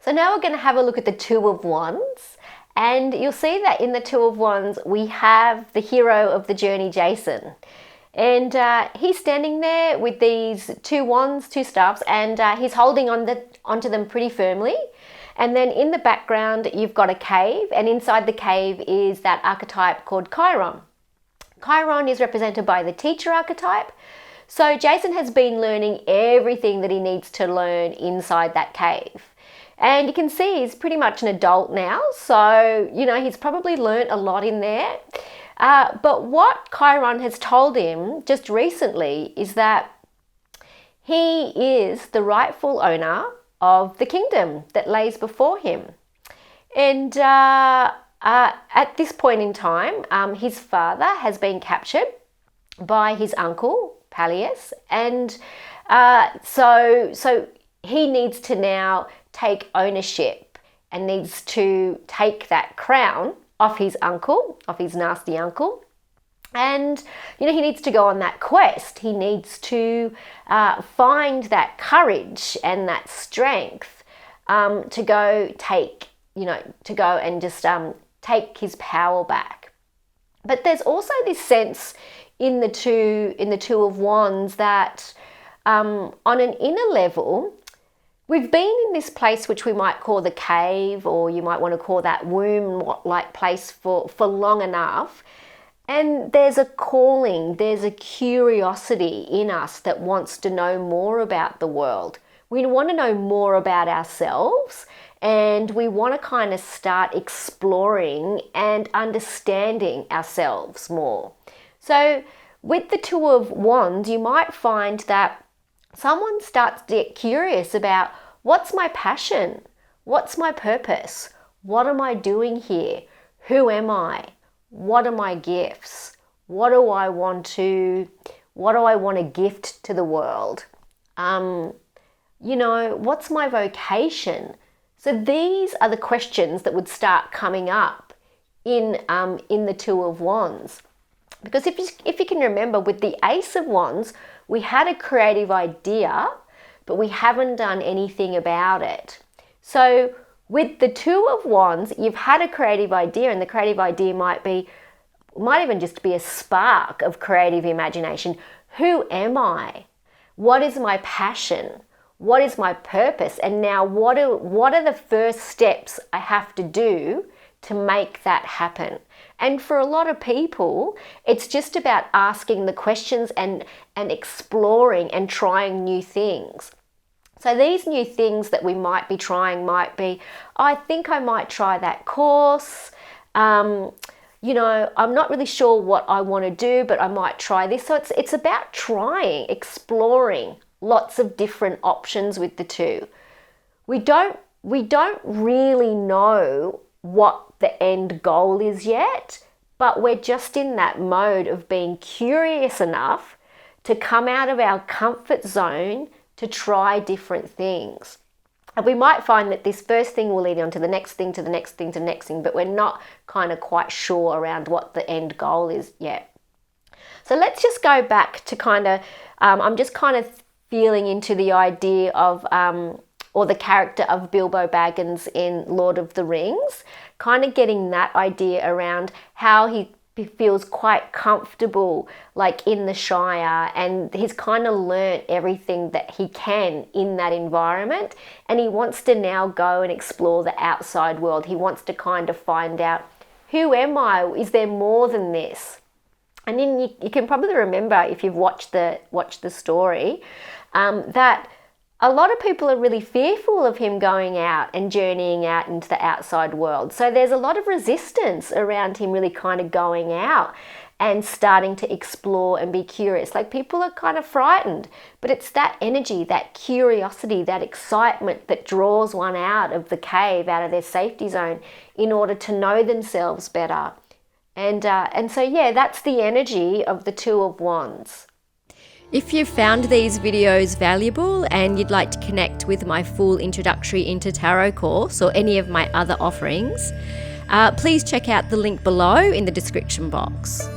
So now we're going to have a look at the Two of Wands, and you'll see that in the Two of Wands we have the hero of the journey, Jason. And he's standing there with these two wands, two staffs, and he's holding onto them pretty firmly. And then in the background you've got a cave, and inside the cave is that archetype called Chiron. Chiron is represented by the teacher archetype. So Jason has been learning everything that he needs to learn inside that cave. And you can see he's pretty much an adult now, so, you know, he's probably learnt a lot in there. But what Chiron has told him just recently is that he is the rightful owner of the kingdom that lays before him. And at this point in time, his father has been captured by his uncle, Peleus, and so he needs to now take ownership and needs to take that crown off his uncle, off his nasty uncle. And, you know, he needs to go on that quest. He needs to find that courage and that strength to go and just take his power back. But there's also this sense in the Two of Wands that on an inner level, we've been in this place which we might call the cave, or you might want to call that womb-like place for long enough. And there's a calling, there's a curiosity in us that wants to know more about the world. We want to know more about ourselves, and we want to kind of start exploring and understanding ourselves more. So with the Two of Wands, you might find that someone starts to get curious about, what's my passion? What's my purpose? What am I doing here? Who am I? What are my gifts? What do I want to gift to the world? What's my vocation? So these are the questions that would start coming up in the Two of Wands. Because if you can remember, with the Ace of Wands, we had a creative idea, but we haven't done anything about it. So with the Two of Wands, you've had a creative idea, and the creative idea might even just be a spark of creative imagination. Who am I? What is my passion? What is my purpose? And now what are the first steps I have to do to make that happen? And for a lot of people, it's just about asking the questions and exploring and trying new things. So these new things that we might be trying might be, I think I might try that course. I'm not really sure what I want to do, but I might try this. So it's about trying, exploring lots of different options with the two. We don't really know what the end goal is yet, but we're just in that mode of being curious enough to come out of our comfort zone to try different things. And we might find that this first thing will lead on to the next thing, to the next thing, to the next thing, but we're not kind of quite sure around what the end goal is yet. So let's just go back to I'm just kind of feeling into the idea of or the character of Bilbo Baggins in Lord of the Rings, kind of getting that idea around how he feels quite comfortable like in the Shire, and he's kind of learnt everything that he can in that environment, and he wants to now go and explore the outside world. He wants to kind of find out, who am I? Is there more than this? And then you can probably remember, if you've watched the story, that a lot of people are really fearful of him going out and journeying out into the outside world. So there's a lot of resistance around him really kind of going out and starting to explore and be curious. Like, people are kind of frightened, but it's that energy, that curiosity, that excitement that draws one out of the cave, out of their safety zone, in order to know themselves better. And so, yeah, that's the energy of the Two of Wands. If you've found these videos valuable and you'd like to connect with my full Introductory into Tarot course or any of my other offerings, please check out the link below in the description box.